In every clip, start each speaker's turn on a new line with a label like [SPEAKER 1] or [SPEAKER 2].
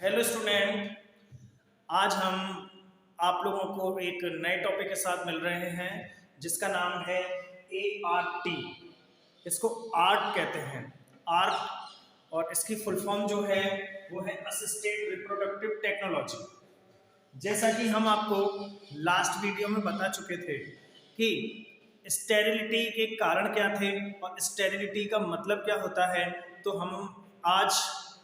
[SPEAKER 1] Hello student, आज हम आप लोगों को एक नए टॉपिक के साथ मिल रहे हैं जिसका नाम है ART। इसको आर्ट कहते हैं, आर्ट, और इसकी फुल फॉर्म जो है वो है असिस्टेड रिप्रोडक्टिव टेक्नोलॉजी। जैसा कि हम आपको लास्ट वीडियो में बता चुके थे कि स्टेरिलिटी के कारण क्या थे और स्टेरिलिटी का मतलब क्या होता है, तो हम आज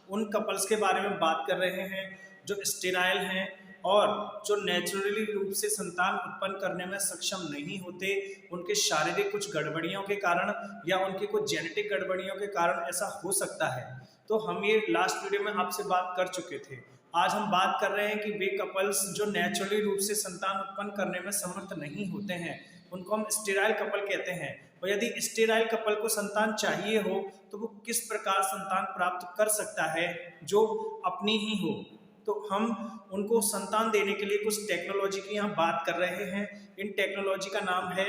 [SPEAKER 1] उन कपल्स के बारे में बात कर रहे हैं जो स्टेराइल हैं और जो नेचुरली रूप से संतान उत्पन्न करने में सक्षम नहीं होते। उनके शारीरिक कुछ गड़बड़ियों के कारण या उनके कुछ जेनेटिक गड़बड़ियों के कारण ऐसा हो सकता है। तो हम ये लास्ट वीडियो में आपसे बात कर चुके थे। आज हम बात कर रहे हैं कि वे कपल्स जो नेचुरली रूप से संतान उत्पन्न करने में समर्थ नहीं होते हैं, उनको हम स्टेराइल कपल कहते हैं। और यदि स्टेराइल कपल को संतान चाहिए हो तो वो किस प्रकार संतान प्राप्त कर सकता है जो अपनी ही हो। तो हम उनको संतान देने के लिए कुछ टेक्नोलॉजी की यहाँ बात कर रहे हैं। इन टेक्नोलॉजी का नाम है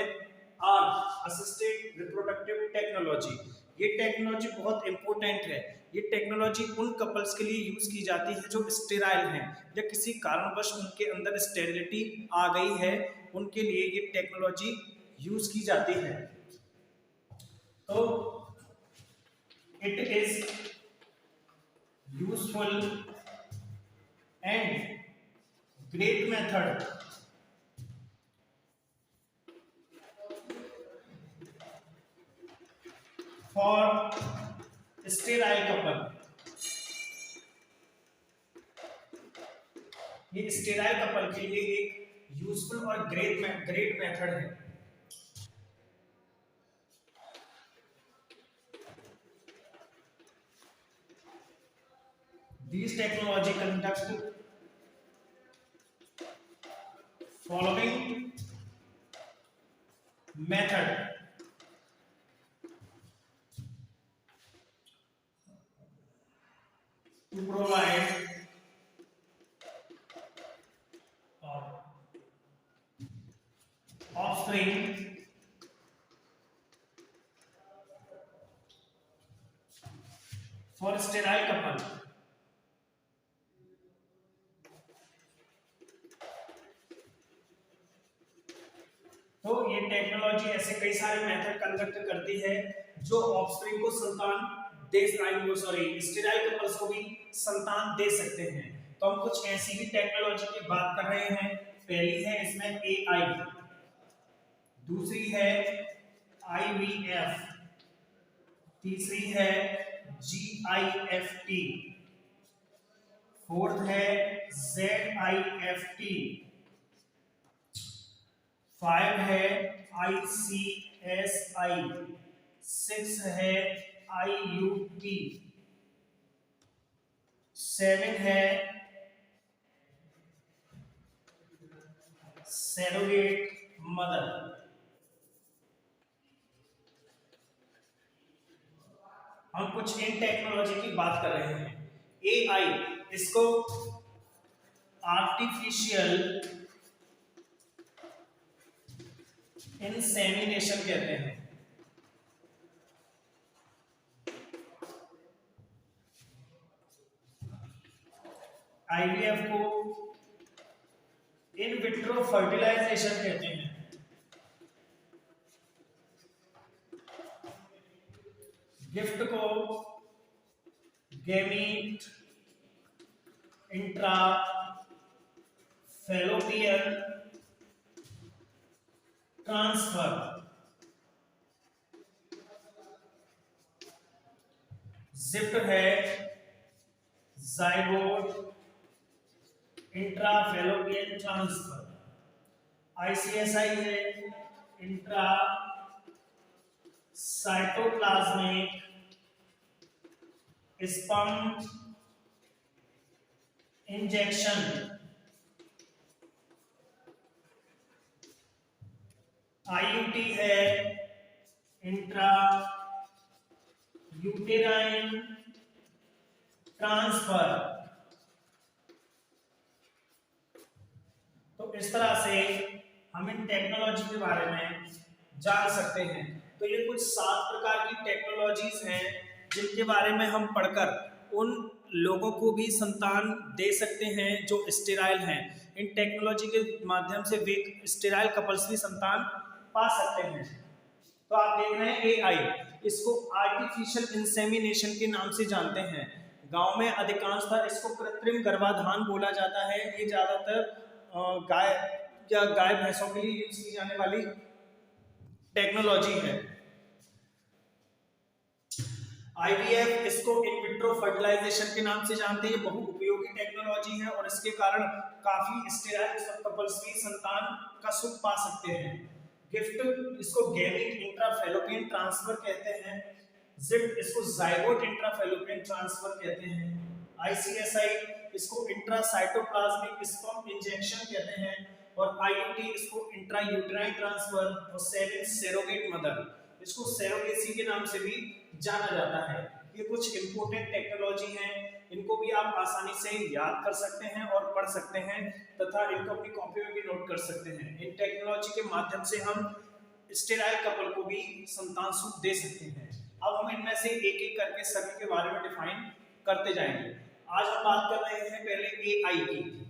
[SPEAKER 1] आर्ट, असिस्टेड रिप्रोडक्टिव टेक्नोलॉजी। ये टेक्नोलॉजी बहुत इंपॉर्टेंट है। ये टेक्नोलॉजी उन कपल्स के लिए यूज की जाती है जो स्टेराइल हैं या किसी कारणवश उनके अंदर स्टेरिलिटी आ गई है, उनके लिए ये टेक्नोलॉजी यूज की जाती है। तो it is useful and great method for sterile couple. ये स्टेराइल कपल के लिए एक यूजफुल और ग्रेट मेथड है। These technology conduct following method to provide offspring for sterile couple। तो ये टेक्नोलॉजी ऐसे कई सारे मेथड कंडक्ट करती है जो ऑफस्प्रिंग को संतान स्टेराइल कपल्स को भी संतान दे सकते हैं। तो हम कुछ ऐसी भी टेक्नोलॉजी की बात कर रहे हैं। पहली है इसमें AI, दूसरी है IVF, तीसरी है GIFT, फोर्थ है ZIFT, 5 है ICSI, 6 है IUT, 7 है सरोगेट मदर। हम कुछ इन टेक्नोलॉजी की बात कर रहे हैं। AI, इसको आर्टिफिशियल इंसेमिनेशन कहते हैं। IVF को इन विट्रो फर्टिलाइजेशन कहते हैं। गिफ्ट को गैमीट इंट्रा फैलोपियन ट्रांसफर। जिप्ट है जाइगोट इंट्राफैलोपियन ट्रांसफर। ICSI है intra cytoplasmic sperm injection. IUT है इंट्रा यूटेराइन ट्रांसफर। तो इस तरह से हम इन टेक्नोलॉजी के बारे में जान सकते हैं। तो ये कुछ 7 प्रकार की टेक्नोलॉजीज हैं जिनके बारे में हम पढ़कर उन लोगों को भी संतान दे सकते हैं जो स्टेराइल हैं। इन टेक्नोलॉजी के माध्यम से वे स्टेराइल कपल्स भी संतान पा सकते हैं। तो आप देख रहे हैं एआई, इसको आर्टिफिशियल इंसेमिनेशन के नाम से जानते हैं। गांव में अधिकांशतः इसको कृत्रिम गर्भाधान बोला जाता है। ये ज्यादातर गाय या गाय भैंसों के लिए यूज की जाने वाली टेक्नोलॉजी है। आईवीएफ, इसको इन विट्रो फर्टिलाइजेशन के नाम से जानते हैं। ये बहु उपयोगी टेक्नोलॉजी है और इसके कारण काफी स्टेराइल कपल्स भी संतान का सुख पा सकते हैं। गिफ्ट, इसको गैमेट इंट्राफैलोपियन ट्रांसफर कहते हैं। जिप, इसको जाइगोट इंट्राफैलोपियन ट्रांसफर कहते हैं। आईसीएसआई, इसको इंट्रासाइटोप्लाज्मिक स्पर्म इंजेक्शन कहते हैं। और आईयूटी, इसको इंट्रायूटेराइन ट्रांसफर। और सेवन, सरोगेट मदर, इसको सरोगेसी के नाम से भी जाना जाता है। ये कुछ इंपोर्टेंट टेक्नोलॉजी हैं, इनको भी आप आसानी से याद कर सकते हैं और पढ़ सकते हैं तथा इनको अपनी कॉपी में भी नोट कर सकते हैं। इन टेक्नोलॉजी के माध्यम से हम स्टेराइल कपल को भी संतान सुख दे सकते हैं। अब हम इनमें से एक एक करके सभी के बारे में डिफाइन करते जाएंगे। आज हम बात कर रहे हैं पहले एआई की।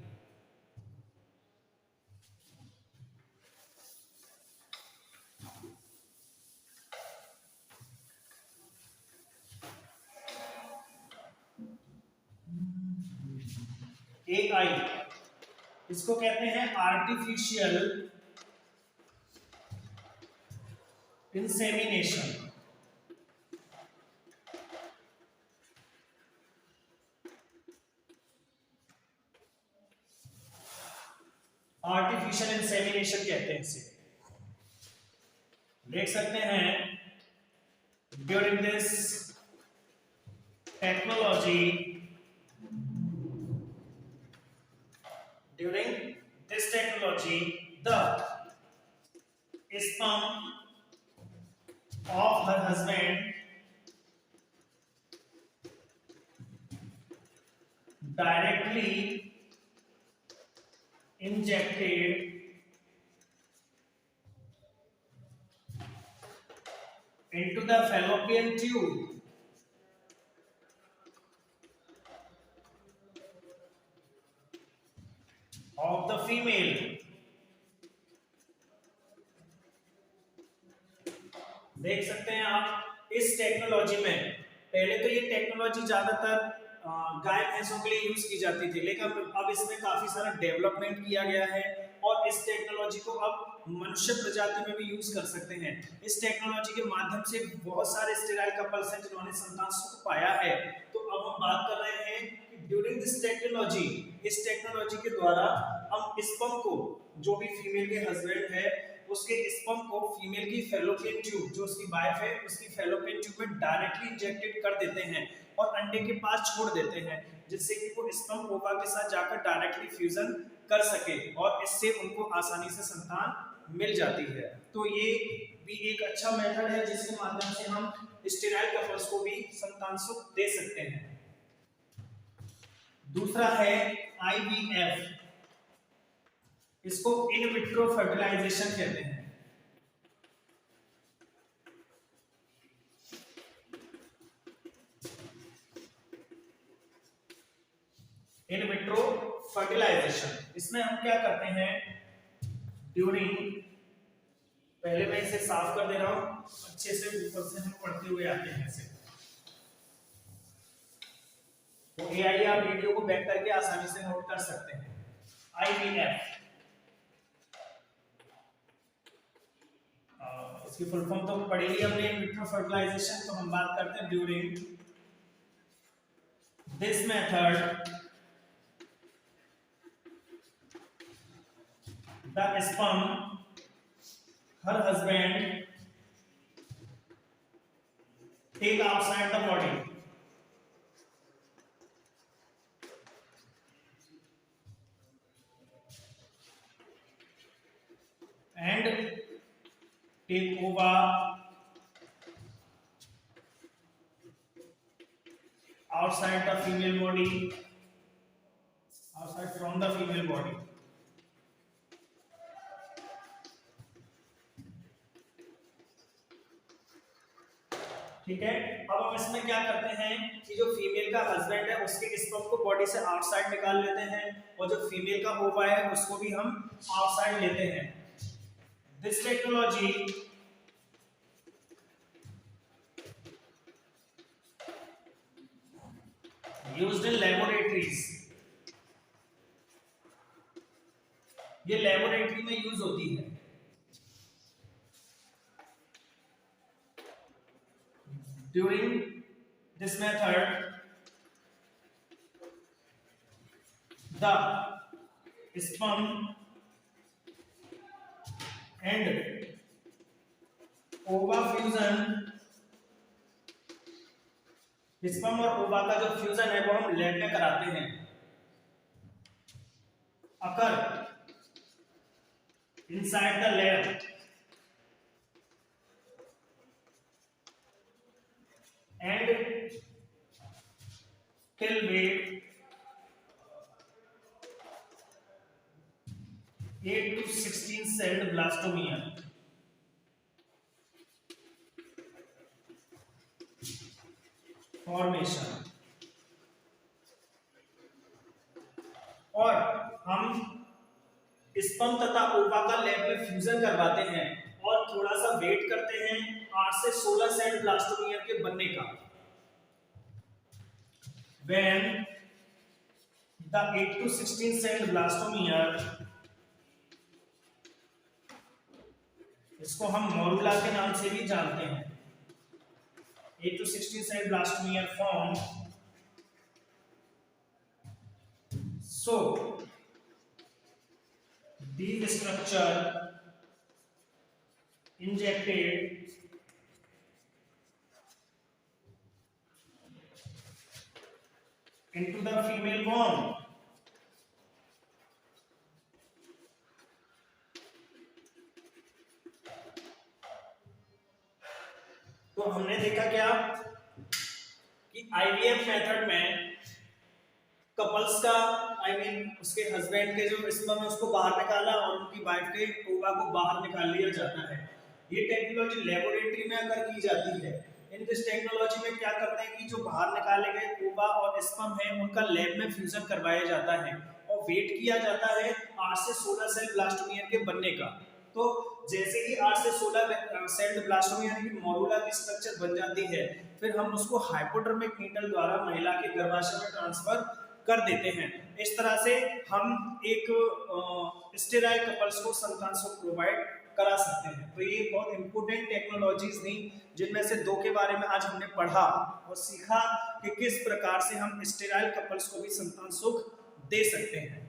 [SPEAKER 1] एआई, इसको कहते हैं आर्टिफिशियल इंसेमिनेशन। आर्टिफिशियल इंसेमिनेशन कहते हैं इसे। देख सकते हैं, during this technology, during this technology, the sperm of her husband directly injected into the fallopian tube of the female. देख सकते हैं आप इस टेक्नोलॉजी में, पहले तो ये टेक्नोलॉजी ज्यादातर गाय भैंसों के लिए यूज की जाती थी, लेकिन अब इसमें काफी सारा डेवलपमेंट किया गया है और इस टेक्नोलॉजी को अब मनुष्य प्रजाति में भी यूज कर सकते हैं। इस टेक्नोलॉजी के माध्यम से बहुत सारे स्टेराइल कपल्स हैं जिन्होंने संतान सुख पाया है। तो अब हम बात कर रहे हैं कि ड्यूरिंग दिस टेक्नोलॉजी, इस टेक्नोलॉजी के द्वारा हम स्पर्म को, जो भी फीमेल के हस्बैंड है उसके स्पर्म को फीमेल की फैलोपियन ट्यूब, जो उसकी वाइफ है उसकी फैलोपियन ट्यूब में डायरेक्टली इंजेक्टेड कर देते हैं और अंडे के पास छोड़ देते हैं, जिससे कि वो स्पर्म ओवा के साथ जाकर डायरेक्टली फ्यूजन कर सके और इससे उनको आसानी से संतान मिल जाती है। तो ये भी एक अच्छा मेथड है जिसके माध्यम से हम स्टेराइल कपल्स को भी संतान सुख दे सकते हैं। दूसरा है आईवीएफ, इसको इन विट्रो फर्टिलाइजेशन कहते हैं। इन विट्रो फर्टिलाइजेशन, इसमें हम क्या करते हैं, ड्यूरिंग, पहले मैं इसे साफ कर दे रहा हूं अच्छे से, ऊपर से हम पढ़ते हुए आते हैं इसे। तो एआई आप वीडियो को बैक करके आसानी से नोट कर सकते हैं। आईवीएफ, इसकी फुल फॉर्म तो पढ़ी ली हमने, इन विट्रो फर्टिलाइजेशन। तो हम बात करते हैं during this method the sperm, her husband take outside the body and take over outside the female body, outside from the female body. ठीक है। अब हम इसमें क्या करते हैं कि जो फीमेल का हस्बैंड है उसके स्पर्म को बॉडी से आउटसाइड निकाल लेते हैं और जो फीमेल का ओवा है उसको भी हम आउटसाइड लेते हैं। This technology used in laboratories, ये लैबोरेटरी में यूज होती है। During this method, the sperm and ova fusion, sperm और ओवा का जो फ्यूजन है वो हम लैब में कराते हैं। अकर inside the lab and till wait 8 to 16 celled blastomere formation. और हम स्पर्म तथा ओवा का लैब में फ्यूजन करवाते हैं और थोड़ा सा वेट करते हैं 8 से 16 सेल ब्लास्टोमियर के बनने का। When the 8 to 16 cell blastomere, इसको हम मोरुला के नाम से भी जानते हैं, 8 to 16 cell blastomere form. So these structure injected into the female womb. तो हमने देखा क्या कि आईवीएफ मेथड में कपल्स का उसके हस्बैंड के जो स्पर्म है उसको बाहर निकाला और उनकी वाइफ के ओवा को बाहर निकाल लिया जाता है। ये टेक्नोलॉजी लेबोरेटरी में अगर की जाती है, इन दिस टेक्नोलॉजी में क्या करते हैं कि जो बाहर निकाले गए ओवा और स्पर्म है उनका लैब में फ्यूजन करवाया जाता है और वेट किया जाता है 8 से 16 सेल ब्लास्टोमियर के बनने का। तो जैसे ही 8 से 16 सेल ब्लास्टोमियर की मोरुला की स्ट्रक्चर बन जाती है, फिर हम उसको हाइपोडर्मिक नीडल द्वारा महिला के गर्भाशय में ट्रांसफर कर देते हैं। इस तरह से हम एक स्टेराइल कपल्स को संतान सुख प्रोवाइड करा सकते हैं। तो ये बहुत इंपोर्टेंट टेक्नोलॉजीज थी जिनमें से दो के बारे में आज हमने पढ़ा और सीखा कि किस प्रकार से हम स्टेराइल कपल्स को भी संतान सुख दे सकते हैं।